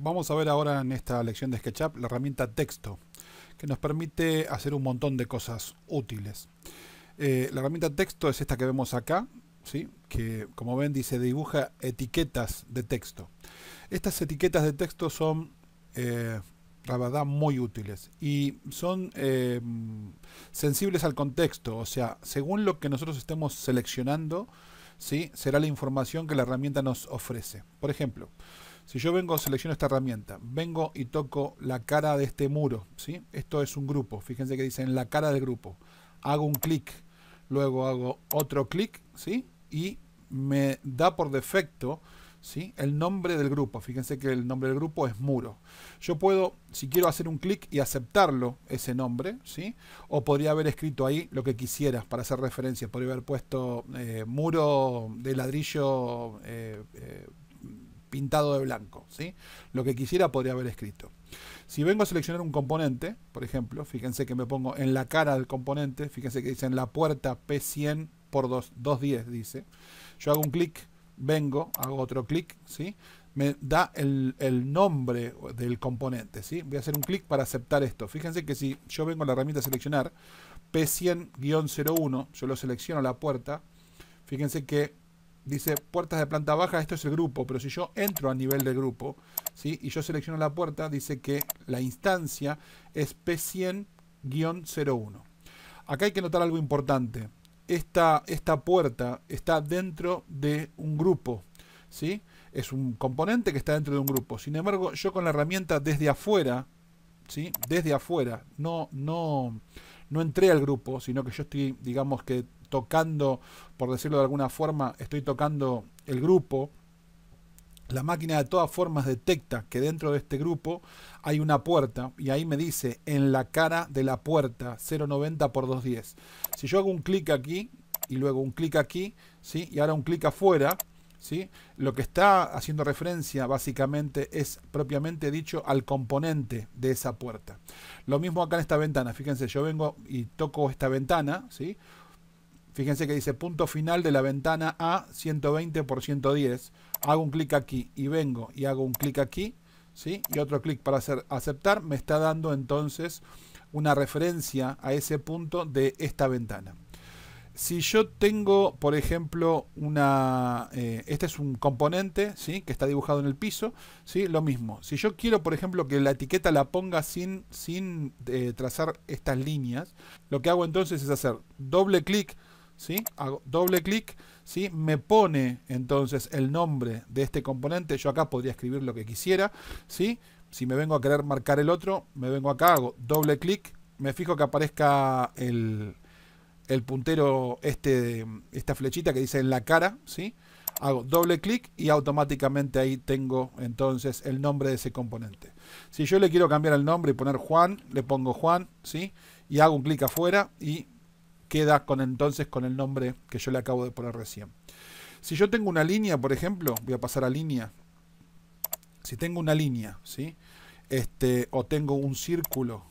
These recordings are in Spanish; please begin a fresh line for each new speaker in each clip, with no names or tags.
Vamos a ver ahora en esta lección de SketchUp la herramienta texto, que nos permite hacer un montón de cosas útiles. La herramienta texto es esta que vemos acá, ¿sí? Que como ven dice dibuja etiquetas de texto. Estas etiquetas de texto son, la verdad, muy útiles y son sensibles al contexto, o sea, según lo que nosotros estemos seleccionando, ¿sí? Será la información que la herramienta nos ofrece. Por ejemplo, si yo selecciono esta herramienta, vengo y toco la cara de este muro, ¿sí? Esto es un grupo, fíjense que dice en la cara del grupo. Hago un clic, luego hago otro clic, ¿sí? Y me da por defecto, ¿sí? El nombre del grupo. Fíjense que el nombre del grupo es muro. Yo puedo, si quiero hacer un clic y aceptarlo, ese nombre, ¿sí? O podría haber escrito ahí lo que quisiera para hacer referencia. Podría haber puesto muro de ladrillo pintado de blanco, ¿sí? Lo que quisiera podría haber escrito. Si vengo a seleccionar un componente, por ejemplo, fíjense que me pongo en la cara del componente, fíjense que dice en la puerta P100 por 210, dice. Yo hago un clic, vengo, hago otro clic, ¿sí? Me da el nombre del componente, ¿sí? Voy a hacer un clic para aceptar esto. Fíjense que si yo vengo a la herramienta seleccionar, P100-01, yo lo selecciono la puerta, fíjense que dice puertas de planta baja, esto es el grupo, pero si yo entro a nivel del grupo, ¿sí? Y yo selecciono la puerta, dice que la instancia es P100-01. Acá hay que notar algo importante. Esta puerta está dentro de un grupo, ¿sí? Es un componente que está dentro de un grupo. Sin embargo, yo con la herramienta desde afuera, ¿sí? Desde afuera, no entré al grupo, sino que yo estoy, digamos que tocando, por decirlo de alguna forma, estoy tocando el grupo. La máquina de todas formas detecta que dentro de este grupo hay una puerta y ahí me dice en la cara de la puerta 090 por 210. Si yo hago un clic aquí y luego un clic aquí, ¿sí? Y ahora un clic afuera, ¿sí? Lo que está haciendo referencia básicamente es propiamente dicho al componente de esa puerta. Lo mismo acá en esta ventana. Fíjense, yo vengo y toco esta ventana, ¿sí? Fíjense que dice punto final de la ventana A 120 por 110. Hago un clic aquí y vengo y hago un clic aquí, ¿sí? Y otro clic para hacer aceptar. Me está dando entonces una referencia a ese punto de esta ventana. Si yo tengo, por ejemplo, este es un componente, ¿sí? Que está dibujado en el piso, ¿sí? Lo mismo. Si yo quiero, por ejemplo, que la etiqueta la ponga sin trazar estas líneas, lo que hago entonces es hacer doble clic, ¿sí? Hago doble clic, ¿sí? Me pone entonces el nombre de este componente. Yo acá podría escribir lo que quisiera, ¿sí? Si me vengo a querer marcar el otro, me vengo acá, hago doble clic, me fijo que aparezca el puntero, esta flechita que dice en la cara, ¿sí? Hago doble clic y automáticamente ahí tengo entonces el nombre de ese componente. Si yo le quiero cambiar el nombre y poner Juan, le pongo Juan, ¿sí? Y hago un clic afuera y queda entonces con el nombre que yo le acabo de poner recién. Si yo tengo una línea, por ejemplo, voy a pasar a línea. Si tengo una línea, ¿sí? O tengo un círculo,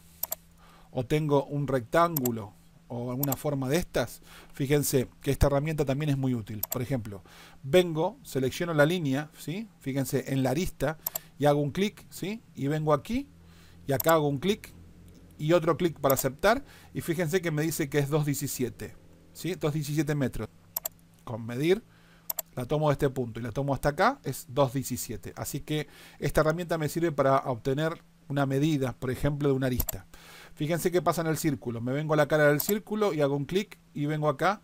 o tengo un rectángulo, o alguna forma de estas, fíjense que esta herramienta también es muy útil. Por ejemplo, vengo, selecciono la línea, ¿sí? Fíjense en la arista y hago un clic, ¿sí? Y vengo aquí y acá hago un clic y otro clic para aceptar y fíjense que me dice que es 217, ¿sí? 217 metros. Con medir, la tomo de este punto y la tomo hasta acá, es 217. Así que esta herramienta me sirve para obtener una medida, por ejemplo, de una arista. Fíjense qué pasa en el círculo. Me vengo a la cara del círculo y hago un clic y vengo acá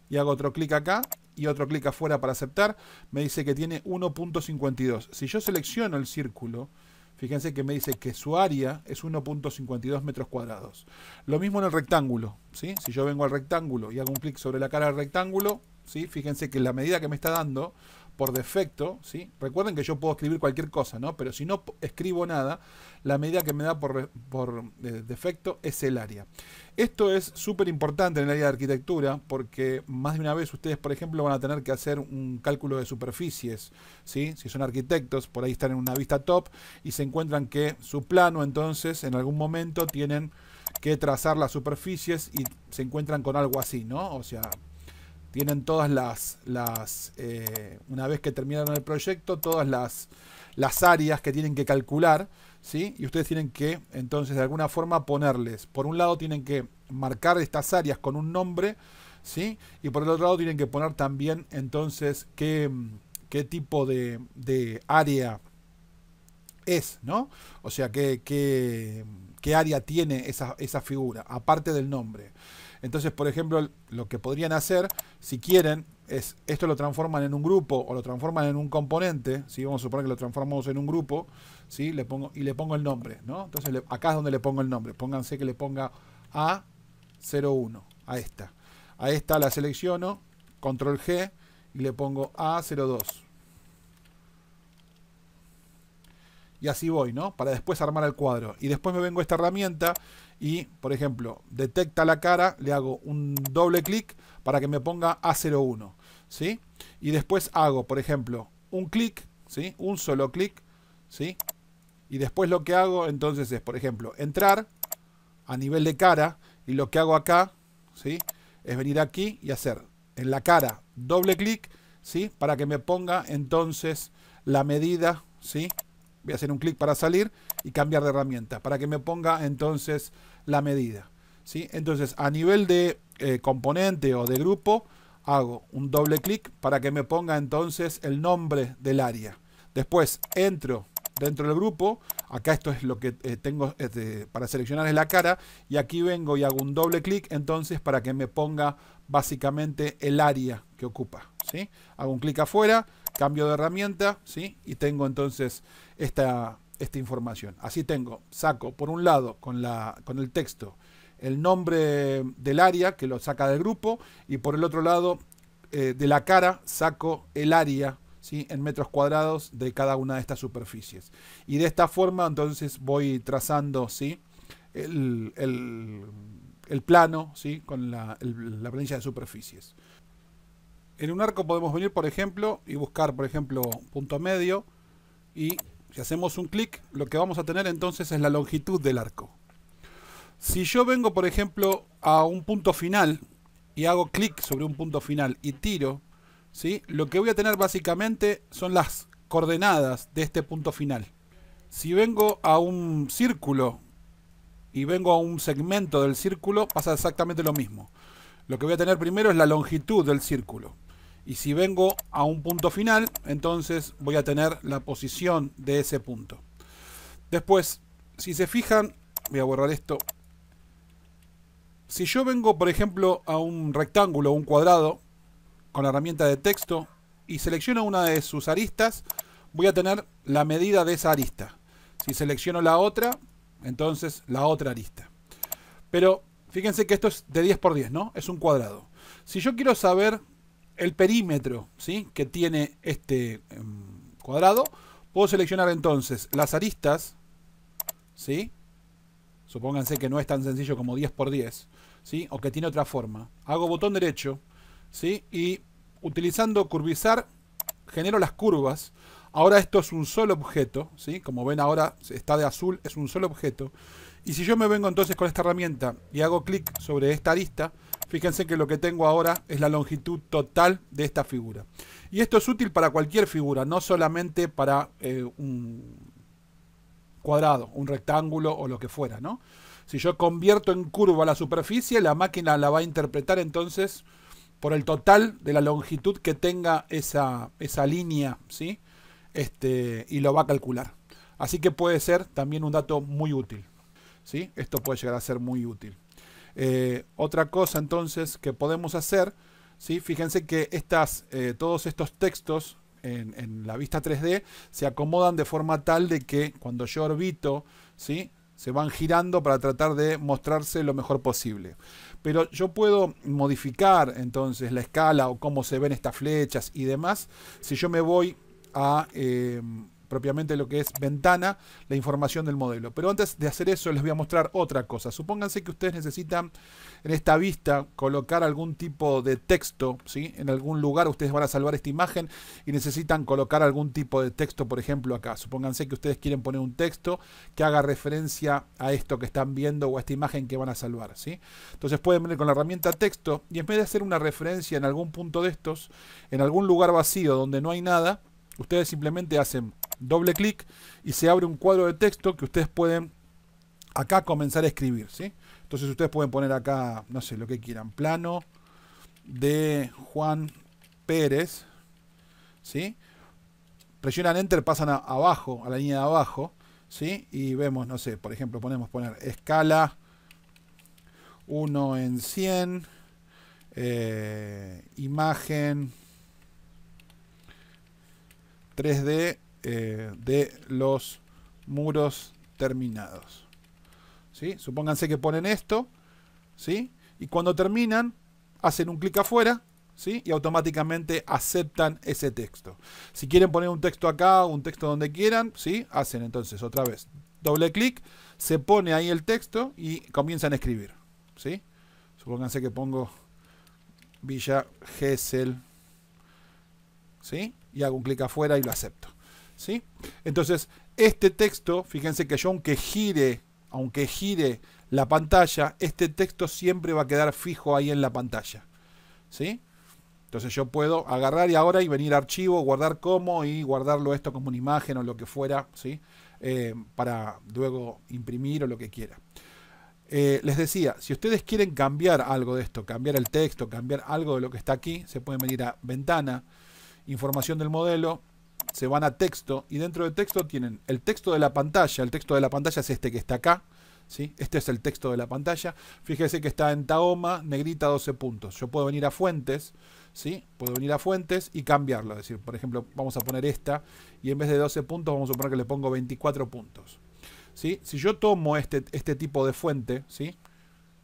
y hago otro clic acá y otro clic afuera para aceptar. Me dice que tiene 1.52. Si yo selecciono el círculo, fíjense que me dice que su área es 1.52 metros cuadrados. Lo mismo en el rectángulo, ¿sí? Si yo vengo al rectángulo y hago un clic sobre la cara del rectángulo, ¿sí? Fíjense que la medida que me está dando por defecto, ¿sí? Recuerden que yo puedo escribir cualquier cosa, ¿no? Pero si no escribo nada, la medida que me da por defecto es el área. Esto es súper importante en el área de arquitectura porque más de una vez ustedes, por ejemplo, van a tener que hacer un cálculo de superficies, ¿sí? Si son arquitectos, por ahí están en una vista top y se encuentran que su plano, entonces, en algún momento tienen que trazar las superficies y se encuentran con algo así, ¿no? O sea, vienen todas una vez que terminaron el proyecto, todas las áreas que tienen que calcular, ¿sí? Y ustedes tienen que, entonces, de alguna forma ponerles, por un lado tienen que marcar estas áreas con un nombre, ¿sí? Y por el otro lado tienen que poner también, entonces, qué tipo de área es, ¿no? O sea, qué área tiene esa figura, aparte del nombre. Entonces, por ejemplo, lo que podrían hacer, si quieren, es esto lo transforman en un grupo o lo transforman en un componente, ¿sí? Vamos a suponer que lo transformamos en un grupo, ¿sí? Le pongo el nombre, ¿no? Entonces, acá es donde le pongo el nombre. Pónganse que le ponga A01, a esta. A esta la selecciono, control G, y le pongo A02. Y así voy, ¿no? Para después armar el cuadro. Y después me vengo a esta herramienta y, por ejemplo, detecta la cara, le hago un doble clic para que me ponga A01, ¿sí? Y después hago, por ejemplo, un clic, ¿sí? Un solo clic, ¿sí? Y después lo que hago entonces es, por ejemplo, entrar a nivel de cara, y lo que hago acá, ¿sí? Es venir aquí y hacer en la cara doble clic, ¿sí? Para que me ponga entonces la medida, ¿sí? Voy a hacer un clic para salir y cambiar de herramienta, para que me ponga entonces la medida, ¿sí? Entonces, a nivel de componente o de grupo, hago un doble clic para que me ponga entonces el nombre del área. Después entro dentro del grupo, acá esto es lo que tengo para seleccionar es la cara, y aquí vengo y hago un doble clic entonces para que me ponga básicamente el área que ocupa, ¿sí? Hago un clic afuera, cambio de herramienta, ¿sí? Y tengo entonces esta información. Así saco por un lado con el texto el nombre del área que lo saca del grupo, y por el otro lado de la cara saco el área, ¿sí? En metros cuadrados de cada una de estas superficies. Y de esta forma entonces voy trazando, ¿sí? el plano, ¿sí? Con la planilla de superficies. En un arco podemos venir, por ejemplo, y buscar, por ejemplo, punto medio, y si hacemos un clic, lo que vamos a tener entonces es la longitud del arco. Si yo vengo, por ejemplo, a un punto final y hago clic sobre un punto final y tiro, ¿sí? Lo que voy a tener básicamente son las coordenadas de este punto final. Si vengo a un círculo y vengo a un segmento del círculo, pasa exactamente lo mismo. Lo que voy a tener primero es la longitud del círculo. Y si vengo a un punto final, entonces voy a tener la posición de ese punto. Después, si se fijan, voy a borrar esto. Si yo vengo, por ejemplo, a un rectángulo o un cuadrado con la herramienta de texto y selecciono una de sus aristas, voy a tener la medida de esa arista. Si selecciono la otra, entonces la otra arista. Pero fíjense que esto es de 10 por 10, ¿no? Es un cuadrado. Si yo quiero saber el perímetro, ¿sí? Que tiene este cuadrado, puedo seleccionar entonces las aristas, ¿sí? Supónganse que no es tan sencillo como 10 por 10, ¿sí? O que tiene otra forma. Hago botón derecho, ¿sí? Y utilizando curvizar, genero las curvas. Ahora esto es un solo objeto, ¿sí? Como ven ahora está de azul, es un solo objeto. Y si yo me vengo entonces con esta herramienta y hago clic sobre esta arista, fíjense que lo que tengo ahora es la longitud total de esta figura. Y esto es útil para cualquier figura, no solamente para un cuadrado, un rectángulo o lo que fuera, ¿no? Si yo convierto en curva la superficie, la máquina la va a interpretar entonces por el total de la longitud que tenga esa línea, ¿sí? Y lo va a calcular. Así que puede ser también un dato muy útil, ¿sí? Esto puede llegar a ser muy útil. Otra cosa entonces que podemos hacer, ¿sí? Fíjense que todos estos textos en la vista 3D se acomodan de forma tal de que cuando yo orbito, ¿sí? Se van girando para tratar de mostrarse lo mejor posible. Pero yo puedo modificar entonces la escala o cómo se ven estas flechas y demás si yo me voy a propiamente lo que es ventana, la información del modelo. Pero antes de hacer eso les voy a mostrar otra cosa. Supónganse que ustedes necesitan en esta vista colocar algún tipo de texto, ¿sí? En algún lugar ustedes van a salvar esta imagen y necesitan colocar algún tipo de texto, por ejemplo acá. Supónganse que ustedes quieren poner un texto que haga referencia a esto que están viendo o a esta imagen que van a salvar, ¿sí? Entonces pueden venir con la herramienta texto y en vez de hacer una referencia en algún punto de estos, en algún lugar vacío donde no hay nada, ustedes simplemente hacen doble clic y se abre un cuadro de texto que ustedes pueden acá comenzar a escribir, ¿sí? Entonces ustedes pueden poner acá, no sé, lo que quieran, plano de Juan Pérez, ¿sí? Presionan Enter, pasan abajo, a la línea de abajo, ¿sí? Y vemos, no sé, por ejemplo, podemos poner escala 1 en 100, imagen 3D de los muros terminados, ¿sí? Supónganse que ponen esto, ¿sí? Y cuando terminan, hacen un clic afuera, ¿sí? Y automáticamente aceptan ese texto. Si quieren poner un texto acá, un texto donde quieran, ¿sí? Hacen entonces otra vez doble clic, se pone ahí el texto y comienzan a escribir, ¿sí? Supónganse que pongo Villa Gesell, ¿sí? Y hago un clic afuera y lo acepto, ¿sí? Entonces, este texto, fíjense que yo aunque gire la pantalla, este texto siempre va a quedar fijo ahí en la pantalla, ¿sí? Entonces yo puedo agarrar y venir a archivo, guardar como y guardarlo esto como una imagen o lo que fuera, ¿sí? Para luego imprimir o lo que quiera. Les decía, si ustedes quieren cambiar algo de esto, cambiar el texto, cambiar algo de lo que está aquí, se pueden venir a ventana, información del modelo, se van a texto y dentro de texto tienen el texto de la pantalla. El texto de la pantalla es este que está acá, ¿sí? Este es el texto de la pantalla. Fíjese que está en Tahoma, negrita 12 puntos. Yo puedo venir a fuentes, ¿sí? Puedo venir a fuentes y cambiarlo. Es decir, por ejemplo, vamos a poner esta y en vez de 12 puntos vamos a poner que le pongo 24 puntos. ¿Sí? Si yo tomo este tipo de fuente, ¿sí?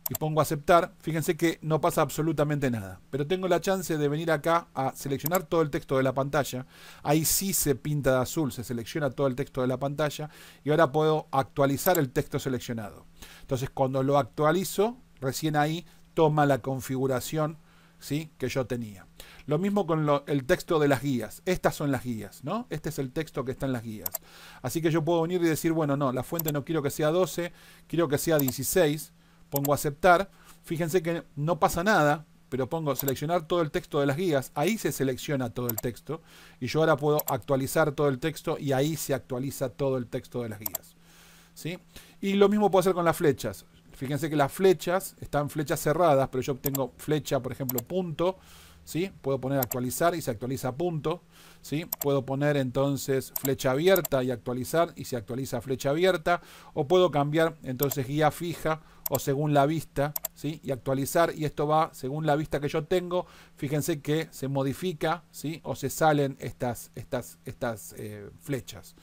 Y pongo aceptar, fíjense que no pasa absolutamente nada. Pero tengo la chance de venir acá a seleccionar todo el texto de la pantalla. Ahí sí se pinta de azul, se selecciona todo el texto de la pantalla. Y ahora puedo actualizar el texto seleccionado. Entonces cuando lo actualizo, recién ahí toma la configuración, ¿sí? Que yo tenía. Lo mismo con el texto de las guías. Estas son las guías, ¿no? Este es el texto que está en las guías. Así que yo puedo venir y decir, bueno, no, la fuente no quiero que sea 12, quiero que sea 16. Pongo aceptar. Fíjense que no pasa nada, pero pongo seleccionar todo el texto de las guías. Ahí se selecciona todo el texto. Y yo ahora puedo actualizar todo el texto y ahí se actualiza todo el texto de las guías, ¿sí? Y lo mismo puedo hacer con las flechas. Fíjense que las flechas están flechas cerradas, pero yo tengo flecha, por ejemplo, punto, ¿sí? Puedo poner actualizar y se actualiza punto, ¿sí? Puedo poner entonces flecha abierta y actualizar y se actualiza flecha abierta. O puedo cambiar entonces guía fija o según la vista, ¿sí? Y actualizar, y esto va según la vista que yo tengo. Fíjense que se modifica, ¿sí? O se salen estas flechas,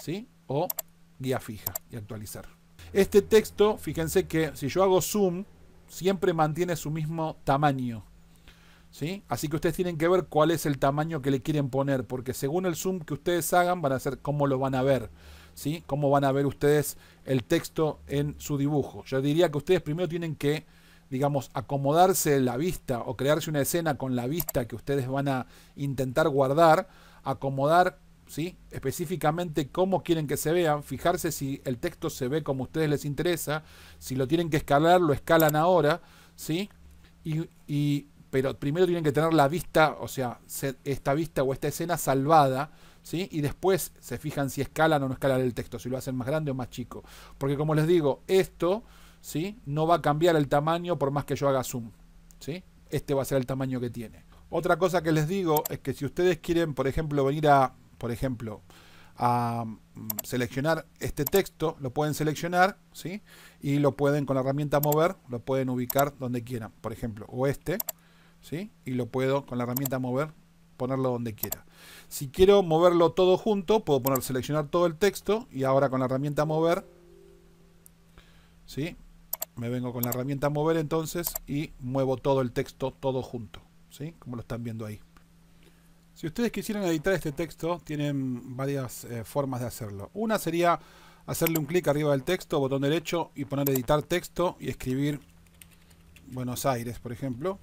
¿sí? O guía fija y actualizar. Este texto, fíjense que si yo hago zoom, siempre mantiene su mismo tamaño, ¿sí? Así que ustedes tienen que ver cuál es el tamaño que le quieren poner, porque según el zoom que ustedes hagan, van a ser cómo lo van a ver, ¿sí? Cómo van a ver ustedes el texto en su dibujo. Yo diría que ustedes primero tienen que, digamos, acomodarse la vista o crearse una escena con la vista que ustedes van a intentar guardar, acomodar, ¿sí? Específicamente cómo quieren que se vean, fijarse si el texto se ve como a ustedes les interesa, si lo tienen que escalar, lo escalan ahora, ¿sí? Pero primero tienen que tener la vista, o sea, esta vista o esta escena salvada, ¿sí? Y después se fijan si escalan o no escalan el texto, si lo hacen más grande o más chico. Porque como les digo, esto, ¿sí? No va a cambiar el tamaño por más que yo haga zoom, ¿sí? Este va a ser el tamaño que tiene. Otra cosa que les digo es que si ustedes quieren, por ejemplo, venir a seleccionar este texto, lo pueden seleccionar, ¿sí? Y lo pueden con la herramienta mover, lo pueden ubicar donde quieran, por ejemplo, o este, ¿sí? Y lo puedo con la herramienta mover ponerlo donde quiera. Si quiero moverlo todo junto, puedo poner seleccionar todo el texto y ahora con la herramienta mover, ¿sí? Me vengo con la herramienta mover entonces y muevo todo el texto todo junto, ¿sí? Como lo están viendo ahí, Si ustedes quisieran editar este texto, tienen varias formas de hacerlo. Una sería hacerle un clic arriba del texto, botón derecho y poner editar texto y escribir Buenos Aires, por ejemplo.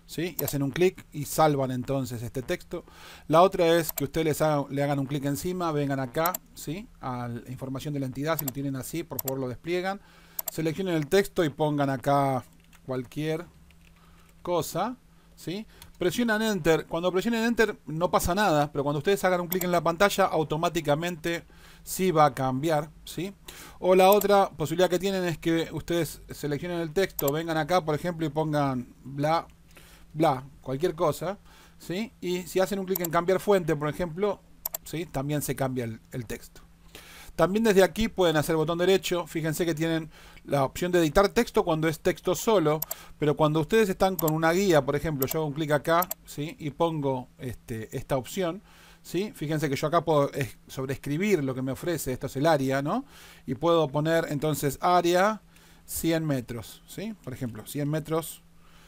¿Sí? Y hacen un clic y salvan entonces este texto. La otra es que ustedes le hagan un clic encima, vengan acá, ¿sí? A la información de la entidad, si lo tienen así, por favor lo despliegan. Seleccionen el texto y pongan acá cualquier cosa, ¿sí? Presionan Enter. Cuando presionen Enter no pasa nada, pero cuando ustedes hagan un clic en la pantalla, automáticamente sí va a cambiar, ¿sí? O la otra posibilidad que tienen es que ustedes seleccionen el texto, vengan acá, por ejemplo, y pongan bla, bla, cualquier cosa, ¿sí? Y si hacen un clic en cambiar fuente, por ejemplo, ¿sí? También se cambia el texto. También desde aquí pueden hacer botón derecho. Fíjense que tienen la opción de editar texto cuando es texto solo, pero cuando ustedes están con una guía, por ejemplo, yo hago un clic acá, ¿sí? Y pongo esta opción, ¿sí? Fíjense que yo acá puedo sobreescribir lo que me ofrece, esto es el área, ¿no? Y puedo poner entonces área 100 metros, ¿sí? Por ejemplo, 100 metros,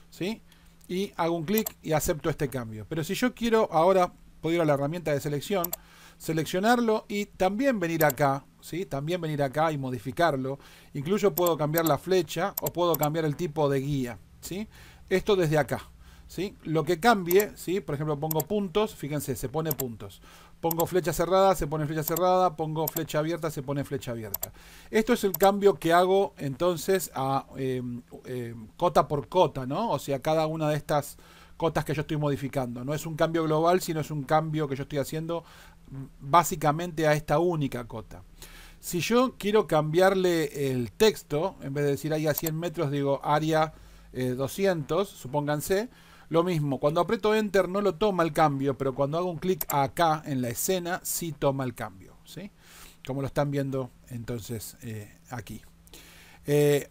¿sí? Y hago un clic y acepto este cambio. Pero si yo quiero ahora, puedo ir a la herramienta de selección, seleccionarlo y también venir acá, ¿sí? También venir acá y modificarlo. Incluso puedo cambiar la flecha o puedo cambiar el tipo de guía, ¿sí? Esto desde acá, ¿sí? Lo que cambie, ¿sí? Por ejemplo, pongo puntos, fíjense, se pone puntos. Pongo flecha cerrada, se pone flecha cerrada. Pongo flecha abierta, se pone flecha abierta. Esto es el cambio que hago entonces a cota por cota, ¿no? O sea, cada una de estas cotas que yo estoy modificando. No es un cambio global, sino es un cambio que yo estoy haciendo básicamente a esta única cota. Si yo quiero cambiarle el texto, en vez de decir ahí a 100 metros, digo área 200, supónganse. Lo mismo, cuando aprieto Enter no lo toma el cambio, pero cuando hago un clic acá en la escena, sí toma el cambio, ¿sí? Como lo están viendo entonces aquí.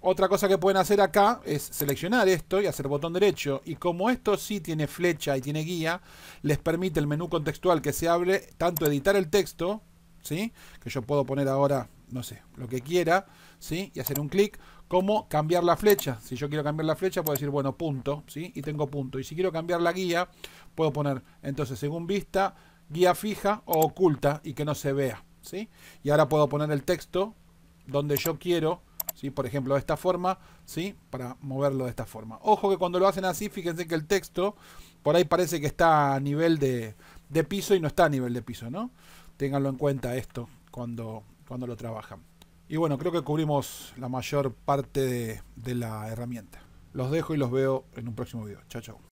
Otra cosa que pueden hacer acá es seleccionar esto y hacer botón derecho. Y como esto sí tiene flecha y tiene guía, les permite el menú contextual que se abre, tanto editar el texto, ¿sí? Que yo puedo poner ahora, no sé, lo que quiera, ¿sí? Y hacer un clic, como cambiar la flecha. Si yo quiero cambiar la flecha, puedo decir, bueno, punto, ¿sí? Y tengo punto. Y si quiero cambiar la guía, puedo poner, entonces, según vista, guía fija o oculta y que no se vea, ¿sí? Y ahora puedo poner el texto donde yo quiero, ¿sí? Por ejemplo, de esta forma, ¿sí? Para moverlo de esta forma. Ojo que cuando lo hacen así, fíjense que el texto por ahí parece que está a nivel de piso y no está a nivel de piso, ¿no? Ténganlo en cuenta esto cuando lo trabajan. Y bueno, creo que cubrimos la mayor parte de la herramienta. Los dejo y los veo en un próximo video. Chao, chao.